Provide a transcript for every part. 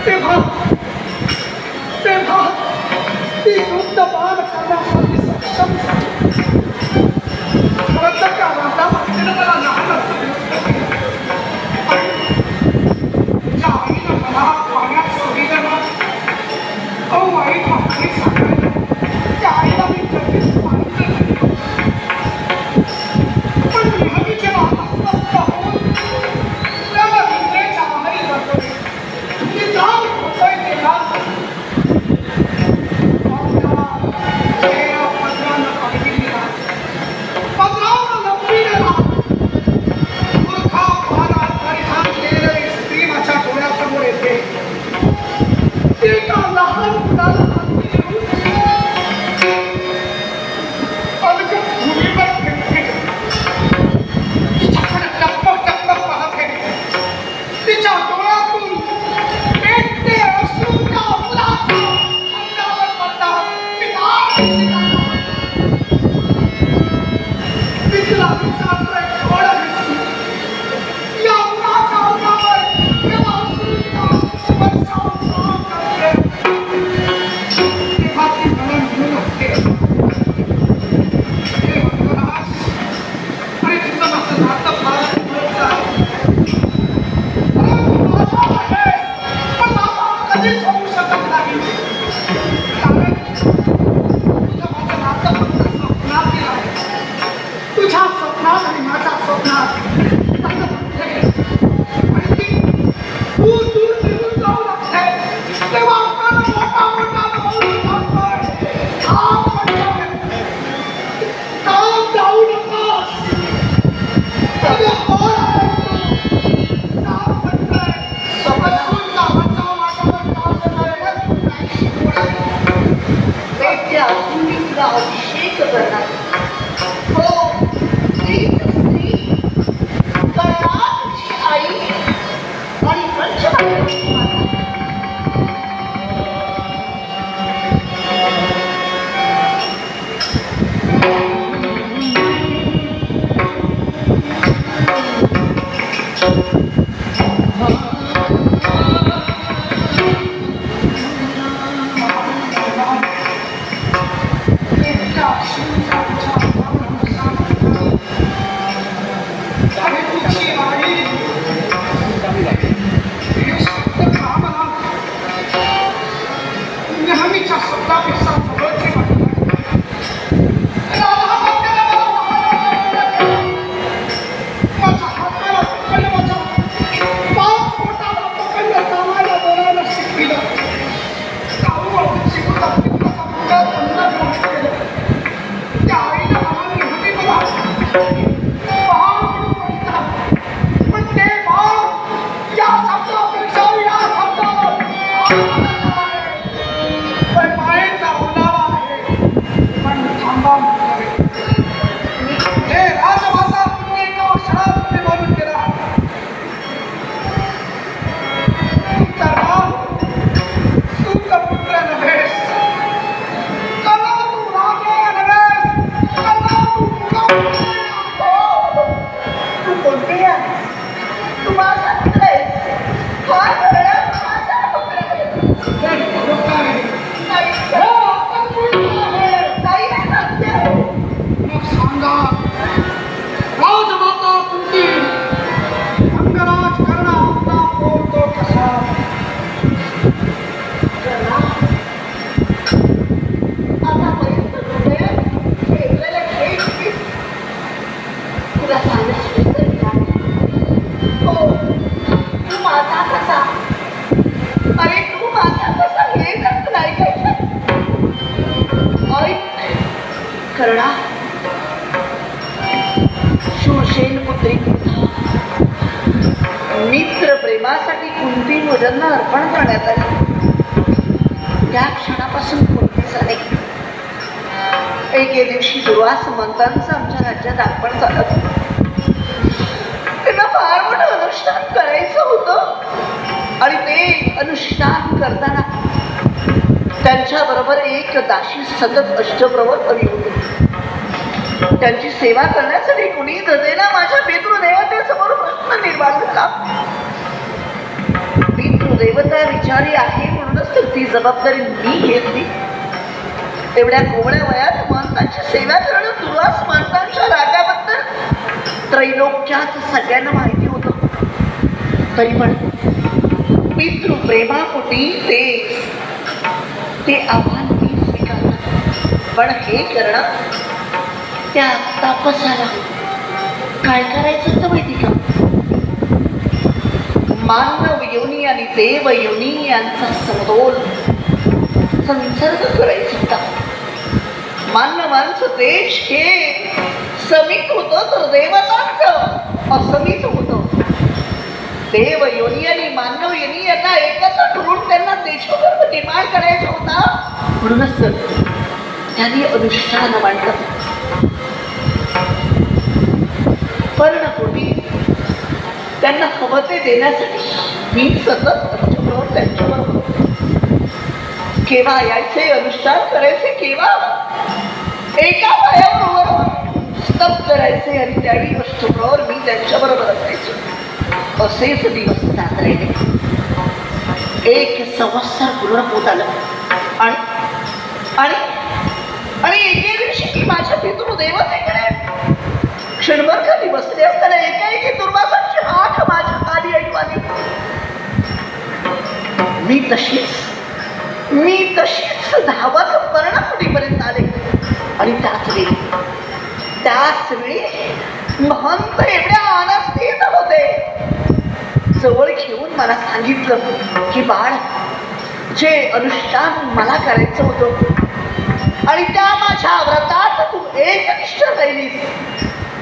तेव्हा ती युद्ध पार करण्यासाठी सक्षम परंतु त्या राजा भक्तीनं मला लहान तुझ्या आईनं मला पाण्यात सोडिलं ना अहो वाईट वाटते सांगायला त्या आईला मी कधीच मानलं नाही पण नेहमीचे वाहन होऊन त्याला इंद्रेच्या आहारी जातो की जाम होतोय तेव्हा मित्र प्रेमासाठी कुंती भोजनला अर्पण करण्यात आले. त्या क्षणापासून कुंतीचा एके दिवशी दुर्वास मंत्रांचं आमच्या राज्यात आगमन झालं. त्यांना फार मोठं अनुष्ठान करायचं होतं आणि ते अनुष्ठान करताना त्यांच्या बरोबर एक दाशी सतत अष्टप्रवर करी होती. त्यांची सेवा करण्यासाठी कुणी ददेना माझ्या पितृदेवतेसमोर प्रश्न निर्माण झाला. पितृ पितृदेवता विचारी आहे म्हणूनच तर ती जबाबदारी मी घेतली. एवढ्या कोवळ्या वयात माणसांची सेवा करणं तुलाच माणसांच्या रागाबद्दल त्रैलोक्यात सगळ्यांना माहिती होतं. तरी पण पितृप्रेमापोटी ते आव्हान मी स्वीकारलं. पण हे करणं त्या तापसाला काय करायचं तर माहिती का? मानव योनी आणि देव योनी यांचा समतोल संसर्ग करायचा होता. मानवांचं देश हे समित होतं तर देवतांचं असमित होतं. देव योनी आणि मानव योनी यांना एकत्र करून त्यांना देशोधर्म निर्माण करायचा होता. म्हणूनच त्यांनी अनुष्ठान मांडलं. पर्णपूर्वी त्यांना हवं ते देण्यासाठी मी सतत त्यांच्याबरोबर केव्हा यायचे, अनुष्ठान करायचे, केव्हा एका पायावर स्तब्ध करायचे आणि त्यावेळी वस्तूवर मी त्यांच्याबरोबर असायचे. असेच दिवस जात राहिले. 1 संवत्सर पूर्ण होत आलं आणि आणि आणि एके दिवशी मी माझ्या पितृदेवतेकडे क्षणभर खाली बसले असताना एकाएकी दुर्वासाची हाक माझ्या खाली ऐकू आली. मी तशीच धावत पर्णकुटीपर्यंत आले आणि त्याच वेळी महंत एवढ्या आनंदीत होते. जवळ घेऊन मला सांगितलं की बाळ, जे अनुष्ठान मला करायचं होतं आणि त्या माझ्या व्रतात तू एकनिष्ठ राहिलीस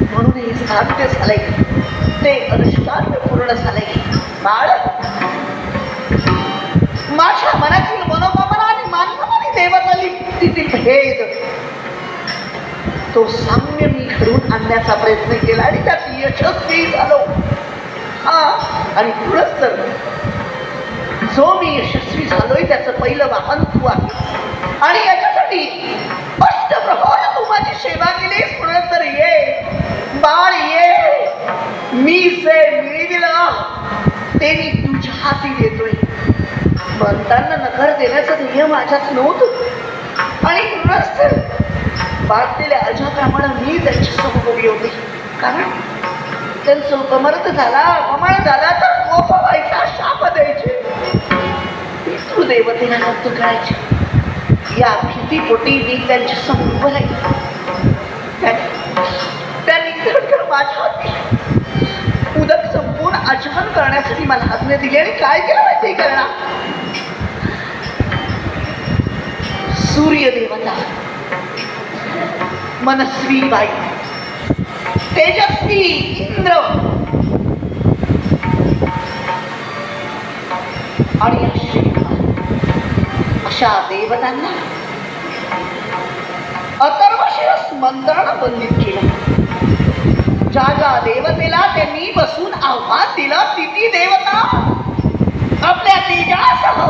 म्हणून हे साध्य झालंय, ते अनुष्ठान पूर्ण झालंय. बाळ, माझ्या मनातील मनोकामना आणि मानकामाने देवताली तिथे भेद तो साम्य मी घडवून आणण्याचा प्रयत्न केला आणि त्यात यशस्वी झालो. आणि पुढंच तर जो मी यशस्वी झालोय त्याचं पहिलं वाहन तू आहेस आणि याच्यासाठी अष्टप्रहर तू माझी सेवा केलीस. म्हणून तर ये बाळ, ये. मी जे मिळविलं ते मी तुझ्या हाती देतोय. म्हणताना नकार देण्याचं ध्येय माझ्यात नव्हतं आणि म्हणूनच तर बांधलेल्या अजाप्रमाणे मी त्यांच्यासमोर उभी होती. कारण त्यांचं उपमर्द झाला, अपमान झाला तर कोप व्हायचा, शाप द्यायचे, पितृदेवतेला रद्द करायचे. या भीतीपोटी मी त्यांच्या समोर उभं राहिलो. त्यांनी खरखर माझ्या हाती उदक संपूर्ण आचमन करण्यासाठी मला आज्ञा दिली आणि काय केलं माहिती करणार? सूर्य देवता, मनस्वी बाई, तेजस्वी इंद्र आणि अशा देवतांना अथर्वशीरस मंत्रानं बंदित केलं. ज्या देवतेला त्यांनी बसून आव्हान दिलं, ती देवता आपल्या तेजासह,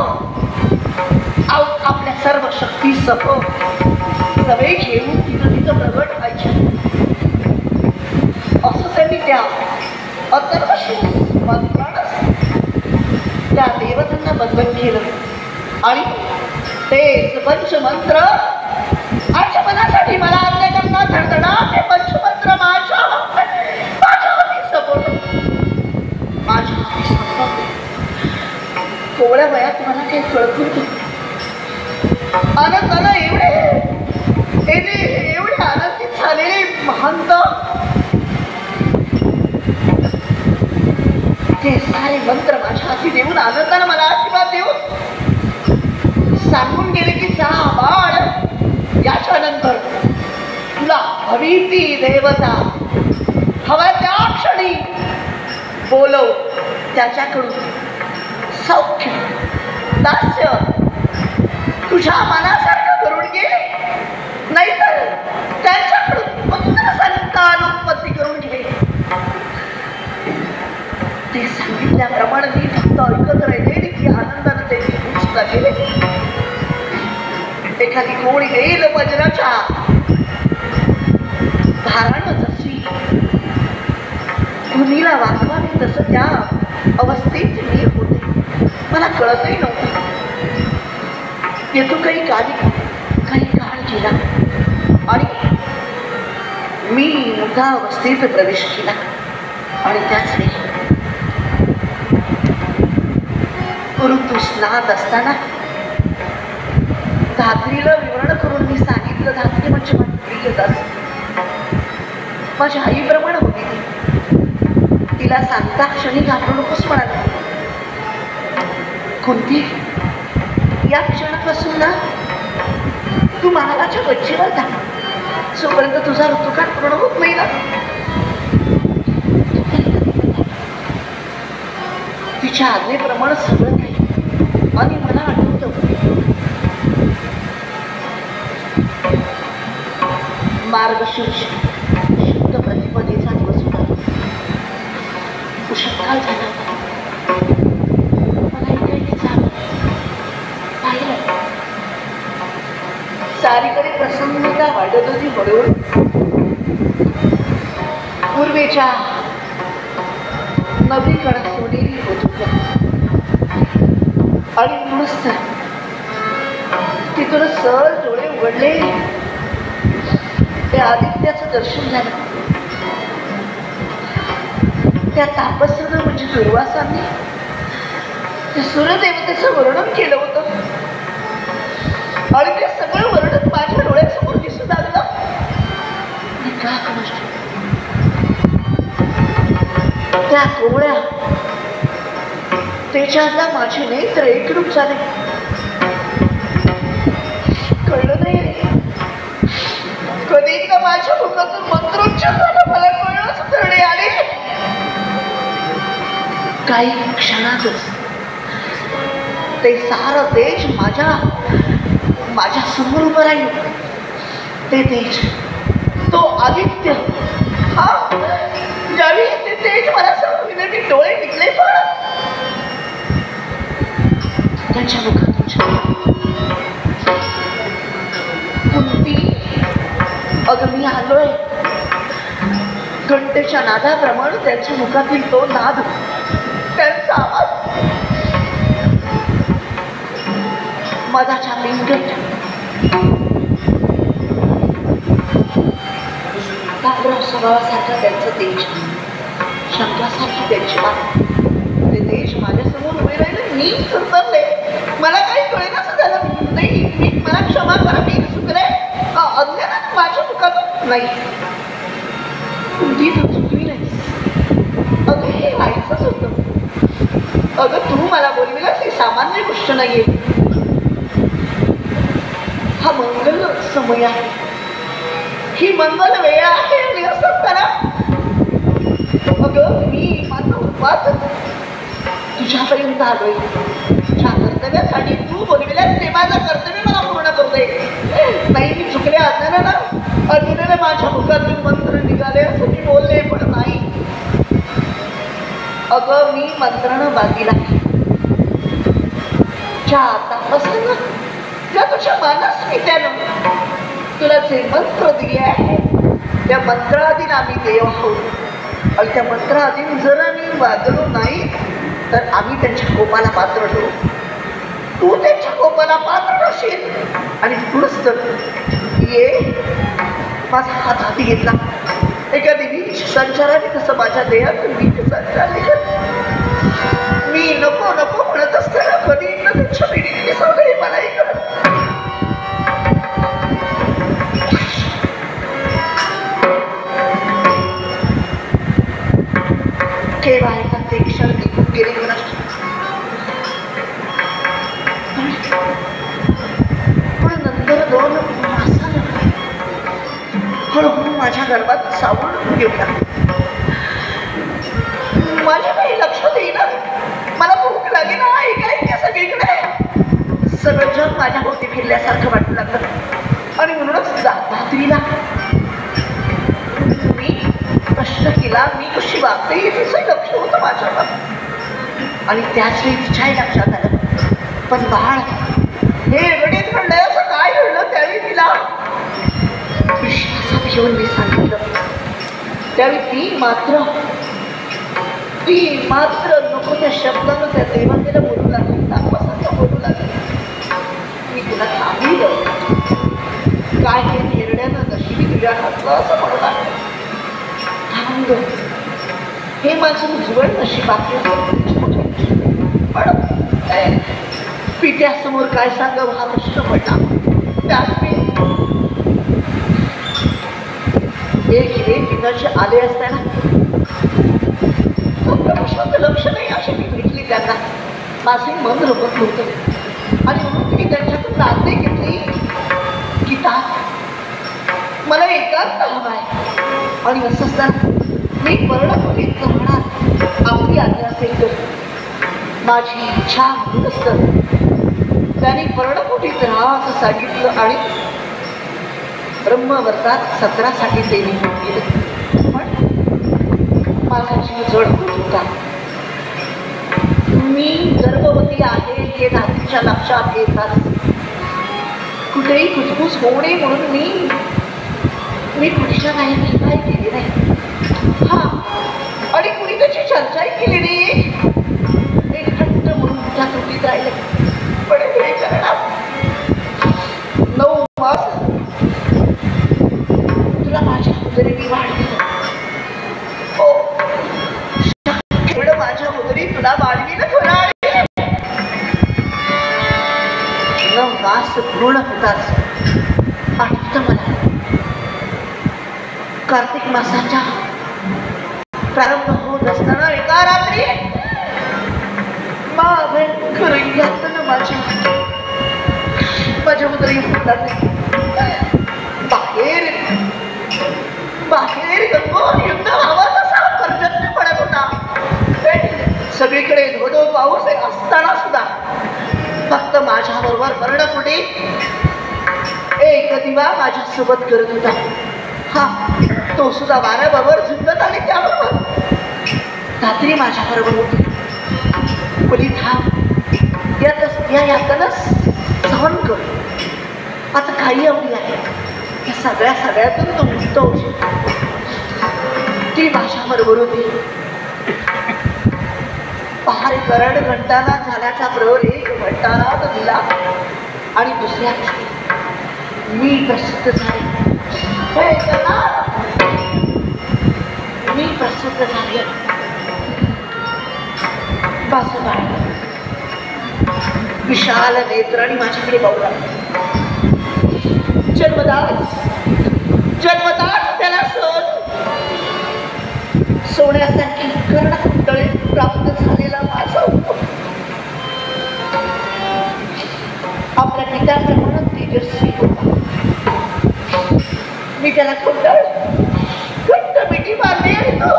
आपल्या सर्व शक्तीसह सवय घेऊन तिथं प्रगट व्हायचे. असं त्यांनी त्या अथर्वशीरस मंत्रानं त्या देवतांना बंधन केलं आणि ते पंचमंत्र आचमनासाठी मला आज्ञा करणार धडधडा ते पंचमंत्र माझ्या हाती सोपवले. कोवळ्या वयात मला काही कळत नव्हतं. आनंदाला एवढे आनंदित झालेले महंत ते सारे मंत्र माझ्या हाती देऊन आनंदानं मला आशीर्वाद देऊन सांगून गेले की जा बाळ, याच्यानंतर तुला हवी ती देवता हवा त्या क्षणी बोलव, त्याच्याकडून सौख्य दास्य तुझ्या मनासारखं करून घे, नाहीतर त्यांच्याकडून पुत्र संतान उत्पत्ती करून घे. ते सांगितल्याप्रमाणे मी फक्त ऐकत राहिले की आनंदानं ते सुद्धा केले. एखादी कोळी येईल वज्राच्या धारण जशी भूमीला वाचवावी तसं त्या अवस्थेत मी होते. मला कळतही नव्हतं. येतो काही काळ गेला आणि मी मोठा अवस्थेत प्रवेश केला. आणि त्याच वेळी ऋतू स्नात असताना धात्रीला विवरण करून मी सांगितलं, धात्री म्हणजे माझी प्रिय दासी, माझ्या आईप्रमाणे होती ती. तिला सांगता क्षणी घाबरू नकोस म्हणाले. कोणती? या क्षणापासून ना तू महालाच्या गच्चीवर जा, जोपर्यंत तुझा ऋतुकाळ पूर्ण होत नाही ना. तिच्या आज्ञेप्रमाणे सगळं काही. आणि मला आठवतं मार्गशीर्ष शुद्ध प्रतिपदेचा दिवस होता. उषःकाळ झाला होता. मला इकडे जावं पाहिलं. सारीकडे प्रसन्नता वाढत होती. हळूहळू पूर्वेच्या नवीकडे सोनेरी होत होत्या. आणि म्हणूनच तिथून सहज डोळे उघडले. त्या आदित्याचं दर्शन झालं. त्या तापस्यानं म्हणजे दुर्वासाने त्या सूर्यदेवतेचं वर्णन केलं होतं. आणि ते सगळं वर्णन माझ्या डोळ्यासमोर दिसू लागलं. का कोणास त्या कोवळ्या त्याच्यातला माझे नेत्र एकरूप झाले. कळलं नाही कधी एकदा माझ्या मुखातून मंत्रोच्चार झाला. मला कळलंच करणे आले. काही क्षणातच ते सारं तेज माझ्या समोर उभं राहील. ते तेज, तो आदित्य, हा ज्यावेळी ते तेज मला समोर विनंती डोळे निघले. पण त्याच्या मुखातून कुंती, अगं मी आलोय. घंटेच्या नादाप्रमाणे त्यांच्या मुखातील तो नाद, त्यांचा आवाज मधाच्या पिंगट स्वभावासारखा त्यांचं तेज, शंकासारखी त्यांची मान. ते तेज माझ्यासमोर उभे राहिले. मी सरसरले. मला काही कळेनाच झालं. नाही, मला क्षमा करा, मी चुकले. अज्ञानात माझ्या मुखातून नाही. कुठली तू चुकली नाही. अगं हे व्हायचंच होतं. अगं तू मला बोलविलास ही सामान्य गोष्ट नाहीये. हा मंगल समय आहे. ही मंगल वेळ आहे. आणि असं करा. अगं मी माझं उपवास तुझ्यापर्यंत आलोय. तुझ्या कर्तव्यासाठी तू बोलविल्यास ते माझं कर्तव्य मला पूर्ण करू दे. नाही, मी चुकले. अज्ञानाने माझ्या मुखातून मंत्र निघाले असं मी बोलले. पण नाही. अगं मी मंत्रानं बांधीला. ज्या आतापासून त्या तुझ्या मनस्मित्यानं तुला जे मंत्र दिले आहे त्या मंत्राधीन आम्ही देव आहोत. आणि त्या मंत्राधीन जर आम्ही वागलो नाही तर आम्ही त्यांच्या कोपाला पात्र ठरू. तू त्यांच्या कोपाला पात्र ठरशील. आणि पुढच तर ये. माझा हात हाती घेतला. एका देवीच्या संचाराने कसं माझ्या देहात मी संचार मी नको नको म्हणत असताना कधी एकदा त्यांच्या पिढीने सवलं हे मलाही कळत. केव्हा एका ते क्षण निघून गेले कोणास. पण नंतर 2 मासाला हळूहळू माझ्या गर्भात सावरून घेऊ लागले. माझ्या काही लक्षात येईना. मला भूक लागेल ना. ऐकायचं सगळीकडे सगळं जग माझ्या भोवती फिरल्यासारखं वाटू लागलं. आणि म्हणूनच धात्रीला मी प्रश्न केला, मी कशी वागते हे तिचं लक्ष होतं माझ्यावर. आणि त्याच वेळी तिच्याही लक्षात आलं. पण बाळ हे रडीत घडलंय असं काय घडलं. त्यावेळी तिला विश्वासात घेऊन मी सांगितलं. त्यावेळी ती मात्र ती मात्र नको त्या शब्दानं त्या देवतेला बोलू लागली, तापसाचं बोलू लागली. मी तुला थांबविलं, काय हे निर्णयानं नशिबी तुझ्या हातलं असं म्हणू लागलं. थांबलो, हे माझं उजवळ नशीब आपलं. पण पित्यासमोर काय सांगावं हा प्रश्न पडला. त्यात मी एक पिताचे आले असताना प्रश्नाचं लक्ष नाही अशी मी भेटली त्यांना. माझे मन रमत नव्हतं आणि म्हणून मी त्यांच्यातून नाते घेतली. गीता, मला एकांत हवा आहे आणि असं असताना मी पर्णकुटीत राहणार, आपली आज्ञा असेल तर. माझी इच्छा म्हणूनच तर त्यांनी पर्णकुटीत राहा असं सांगितलं आणि ब्रह्मवर्तात सत्रासाठी ते निघून गेले. पण माझा जीव जड होत होता. मी गर्भवती आहे हे नातीच्या लक्षात येतात. कुठेही कुजबूज होऊ नये म्हणून मी पुढच्या नाही काय केली नाही. हा, आणि कुणी त्याची चर्चाही केली नाही. एक घट्ट म्हणून त्या त्रुटीत राहिले. पण हे करणार 9 मास तुला माझ्या उदरी वाढली. हो, एवढं माझ्या उदरी तुला वाढली ना थोडा. 9 मास पूर्ण होताच आठवतं मला. कार्तिक मासाच्या प्रारंभ होत असताना एका रात्री भयंकर यातनं माझ्या उदरी फुटतात. बाहेर गंभीर युद्ध हवा तसा प्रचंड पडत होता. सगळीकडे धोधो पाऊस असताना सुद्धा फक्त माझ्याबरोबर पर्णकुटी एक दिवा माझ्यासोबत करत होता. हा, तो सुद्धा वाऱ्याबरोबर झुंजत आणि त्याबरोबर रात्री माझ्याबरोबर होती. मुली थांब, या यातनच सहन कर. आता काही अवधी आहे, या सगळ्यातून तो मुक्त होईल. ती माझ्याबरोबर होती. पहारे करड घंटाना झाल्याचा प्रहर 1 घंटाना तो दिला आणि दुसऱ्या मी प्रसिद्ध झाले. मी प्रसिद्ध झाले. विशाल नेत्र आणि माझ्याकडे पाहू लागले. जन्मदास त्याला सोन्यासारखी कर्णकुंडळे प्राप्त झालेला माझा आपल्या पित्याप्रमाणे तेजस्वी होता. मी त्याला कुंडळ घट्ट मिठी मारली आणि तो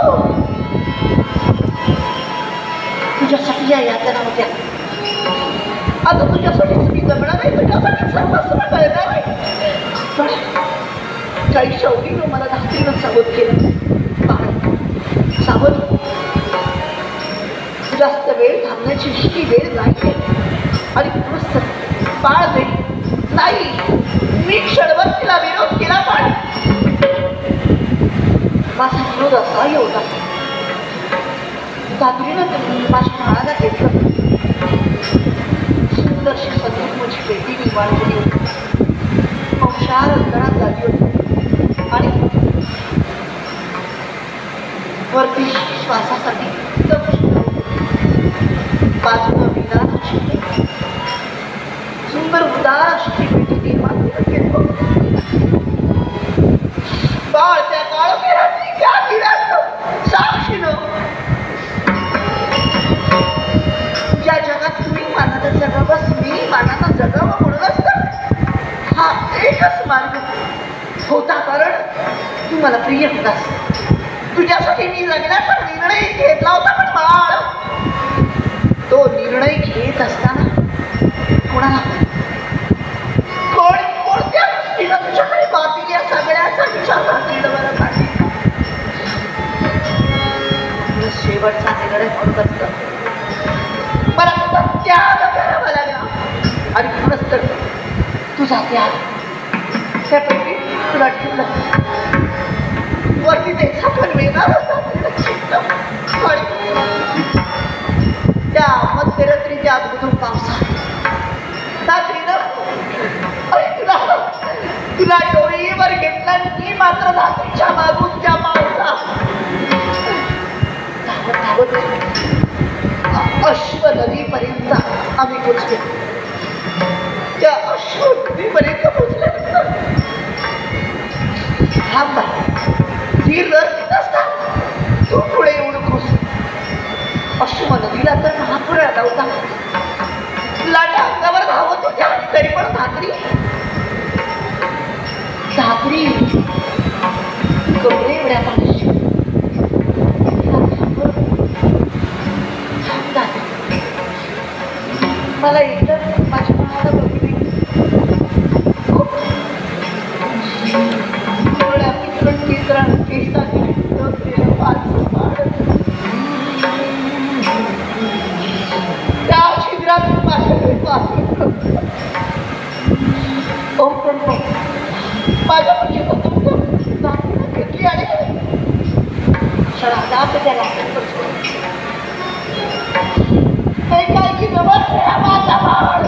तुझ्यासाठी या यातना होत्या. आता तुझ्यासाठी मी जगणार नाही, तुझ्यासाठी सर्वस्व कळणार आहे. पण काही शौकीनं मला धाकटीनं सावध केलं. सावध, जास्त वेळ थांबण्याची ही वेळ नाही आणि मस्त बाळ दे नाही. मी क्षणभर तिला विरोध केला, पण माझा विरोध असाही होता. तातडीनं माझ्या बाळाला घेतलं. सुंदरशी सद्गुणाची पेटी निर्माण केली होती. अंशार अंतरात लागली होती आणि वरती श्वासासाठी बाजूला विधान सुंदर उदार अशी पेटी निर्माण केली. बाळ त्या काळोखी त्या किरात साक्षीनं ज्या जगात तुम्ही मानानं जगावंस, मी मानानं जगावं म्हणून असतं. हा एकच मार्ग होता, कारण तू मला प्रिय होतास. तुझ्यासाठी मी जगण्याचा निर्णय घेतला होता. पण बाळ, तो निर्णय घेत असताना कोणाला कोणत्या दृष्टीनं तुझ्याकडे बातील या सगळ्याचा विचार बरं शेवटचा निर्णय म्हणत असतं. मला तुझा त्याग करावा लागला आणि म्हणूनच तर तुझा त्याग त्यापैकी तुला ठेवलं. वरती त्याचा पण वेगळा होता. त्या मध्यरात्रीच्या अद्भुत पावसात तुला डोळीवर घेतला मी मात्र धातूच्या मागूनच्या पावसात अश्व नदीपर्यंत आम्ही पोचलो. त्या अश्व नदीपर्यंत पोचल्यानंतर थांबा धीर धरत असता तू पुढे येऊ नकोस. अश्व नदीला तर महापूर आला होता. लाटा अंगावर धावत होत्या तरी पण धात्री कपडे एवढ्या पाण्याची मला एकदा माझ्या मनाला बघितली त्या छिद्रातून माझ्या म्हणजे घेतली आणि शराब त्याला काय की जवळ माझा भाड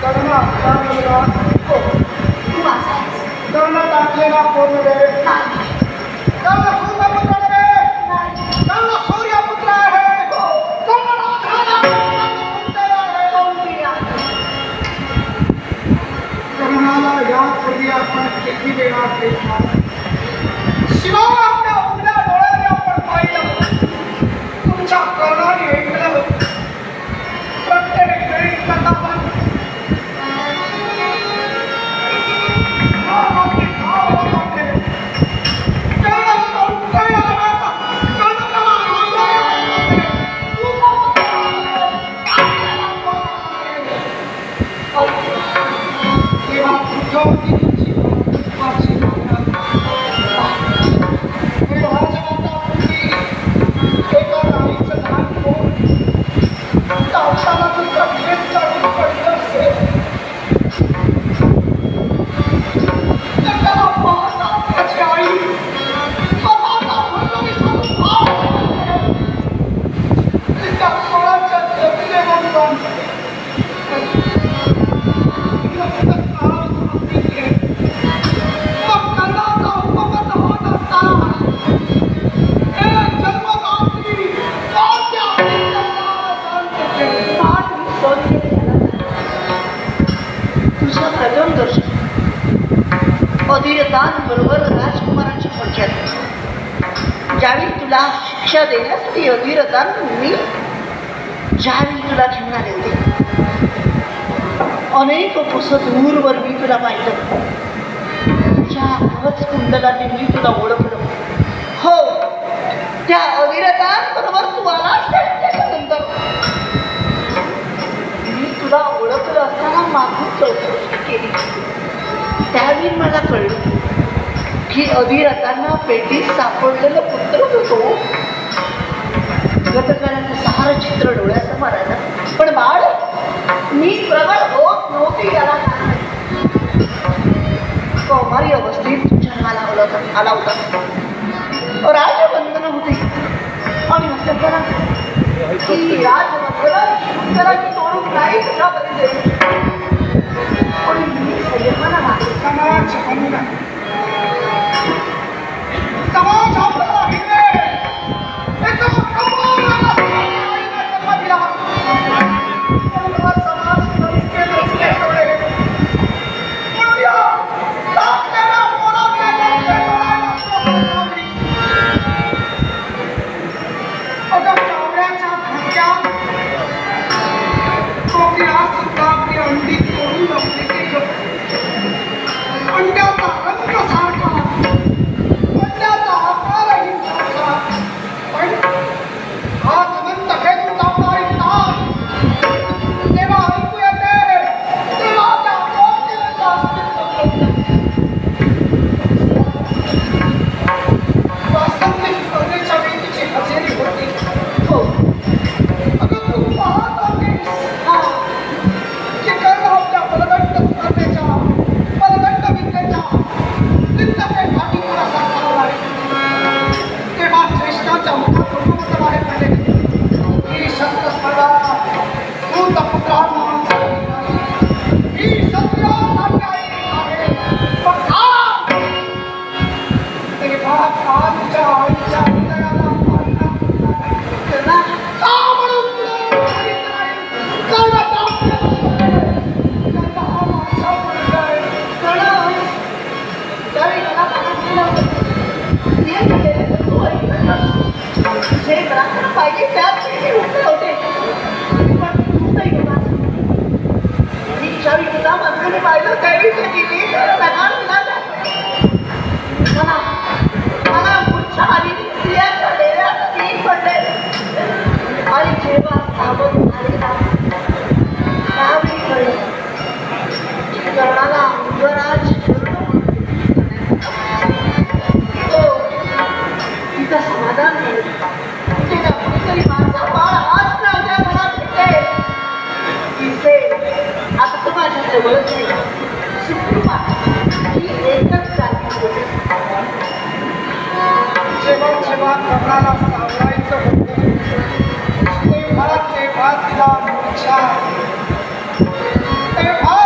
कर्ण आपला मुलगा हो तू माझा आहेस. कर्ण टाकलेला कोण रे नाही. कर्ण सूर्यपुत्र रे कर्ण सूर्यपुत्र आहे कर्ण कर्णाला यापूर्वी आपण किती वेळा भेटला शिवाय आपल्या उघड्या डोळ्याने आपण पाहिलं तुमच्या कर्णाने ऐकलं प्रत्येक वेळी कथापण बरोबर राजकुमारांच्या थोडक्यात ज्यावेळी तुला शिक्षा देण्यासाठी अधीरदान मी ज्यावेळी तुला घेऊन आले होते अनेक पुस दूरवर मी तुला पाहिलं तुझ्या कवच कुंडलाने मी तुला ओळखलं हो त्या अधीरदान बरोबर तू आलास त्याच्यानंतर मी तुला ओळखलं असताना मागून चौकशी केली त्यावेळी मला कळलं की अधीरथांना पेटीत सापडलेलं पुत्र होतो गतकाळाचं सारं चित्र डोळ्यासमोर आलं पण बाळ मी प्रगट होत नव्हती याला कौमारी अवस्थेत जन्माला आला होता राजबंधन होते आणि म्हणतात की राजबंधन तोडून नाही तुझ्यामध्ये पण मी संयमाला समाज समाज आपल्याला हिंदे एकदम कमाल जन्म दिला समाज संस्थे नसले थोडे म्हणूया टाकलेला मोडातल्या अगं चावड्याच्या धक्क्यात कोकिळा सुद्धा आपली अंडी तोडून बसली केलं अंड्याचा रंग सारखा अंड्याचा आकारही सारखा पण हा संबंध फेकून टाकणारी ताक तेव्हा ऐकू येते तेव्हा त्या कोकिळेचं अस्तित्व वास्तविक स्पर्धेच्या वेळी तिची हजेरी होती हो अगं तू पाहत होतीस की कर्ण आपल्या बलदंड स्पर्धेच्या बलदंड विद्येच्या विद्येचे घाटी थोडासा चाललाय तेव्हा श्रेष्ठाच्या मुखात कुटुंब बाहेर पडले ही शस्त्र स्पर्धा सूतपुत्रांना ही क्षत्रियांसाठी आहे पण तेव्हा कालच्या आईच्या हृदयाला का म्हणून तुला माहित नाही पाहिजे त्याच होते पण तू नाही मी ज्यावेळी तुला माणसाने पाहिलं त्यावेळी मला पुढच्या आलेली स्त्रियांच्या डेऱ्यात तीन पडले आणि जेव्हा सावध झालेला त्यावेळी कळलं कर्णाला अंगराज तिचं समाधान मिळत कुठेतरी माझा बाळ आज ना उद्या मला भेटते तिचे आता तर माझ्या जवळच नाही सुखरूपा ही एकच जागी होती जेव्हा जेव्हा कर्णाला सावरायचं होतं तेव्हा तिला मोक्षा तेव्हा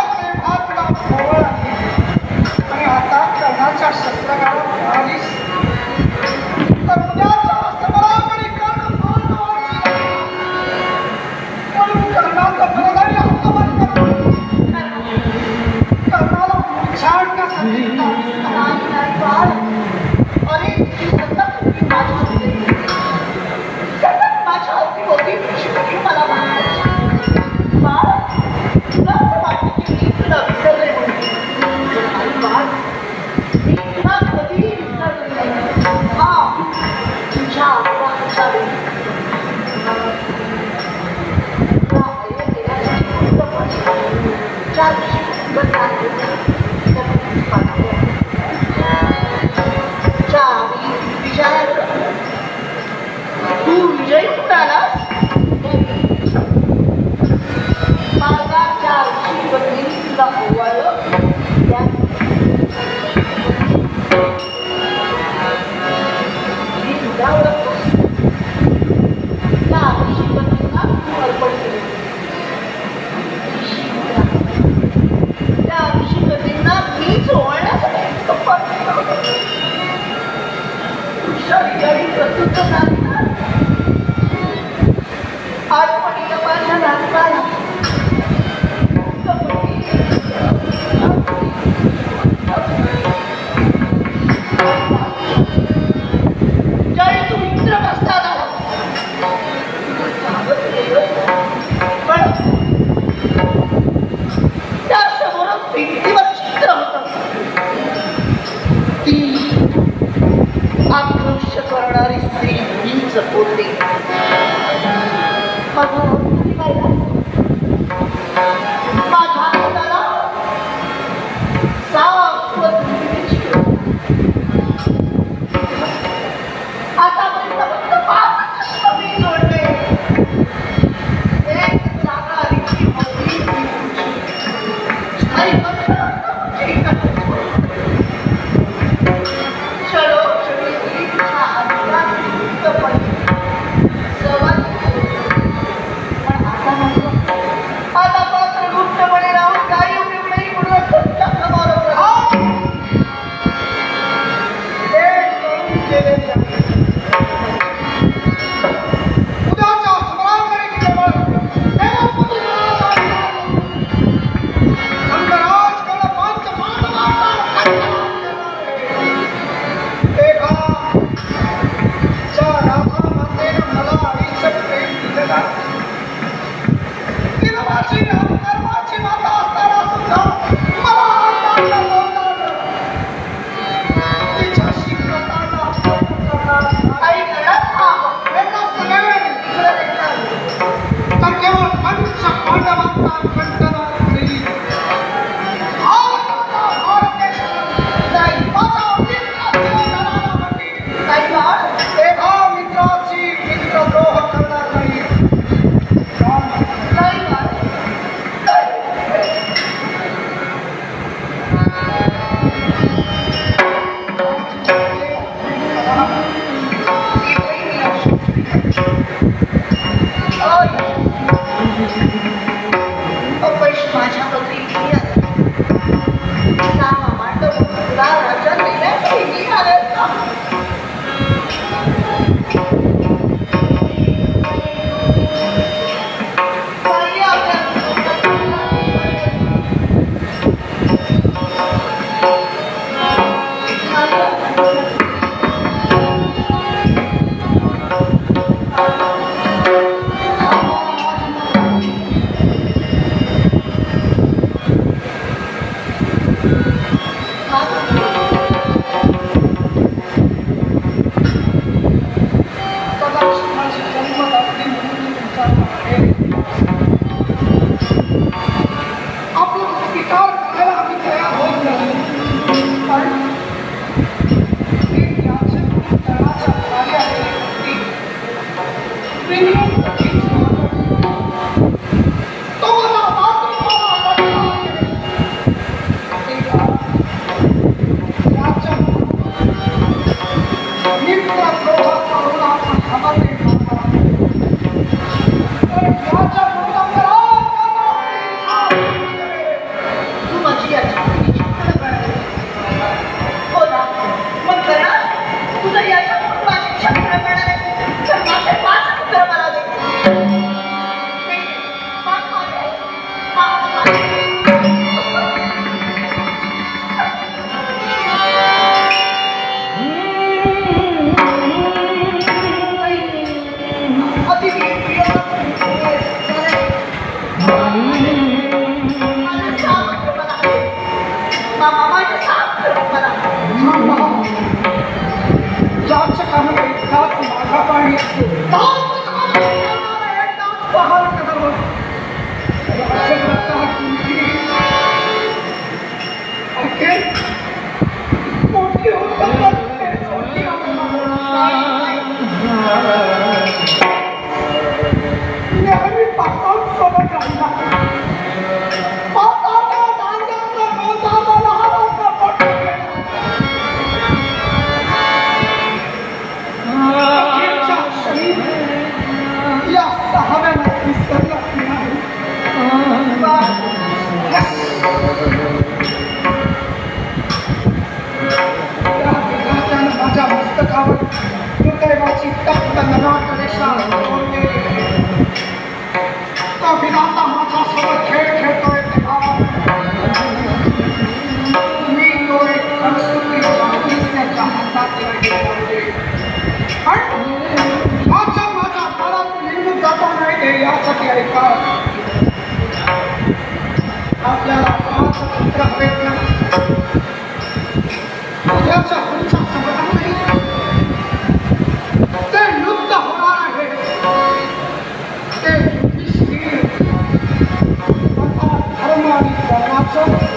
मामा माझ्या साथ करून मला ज्याच्या कामाला इतकाच माझा पाणी असतो पहाड करावं मोठी होतात नेहमी पासून सोबत राहिला या सहाव्याला विसरला नाही माझ्या मस्तकावर दुर्दैवाची तप्त ननाट रेषा तो विधाता माझ्यासोबत खेळ खेळतोय मी तो एक संस्कृती त्याच्या हातात माझ्या काळात निघून जाता नाही ते यासाठी ऐका आपल्याला पाच पुत्र भेटलं याच्या पुढच्या समजामध्ये ते युद्ध होणार आहे ते धर्म आणि कर्माचं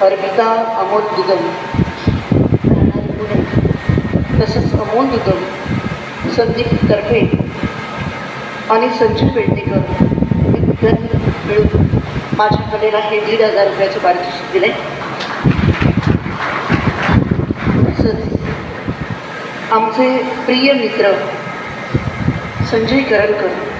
अर्पिता अमोल दुगम, तसंच अमोल दुगम, संदीप तरफे आणि संजू पेडणेकर हे विद्यार्थी मिळून माझ्या कलेला हे 1,500 रुपयाचे पारितोषिक दिले. तसंच आमचे प्रिय मित्र संजय करलकर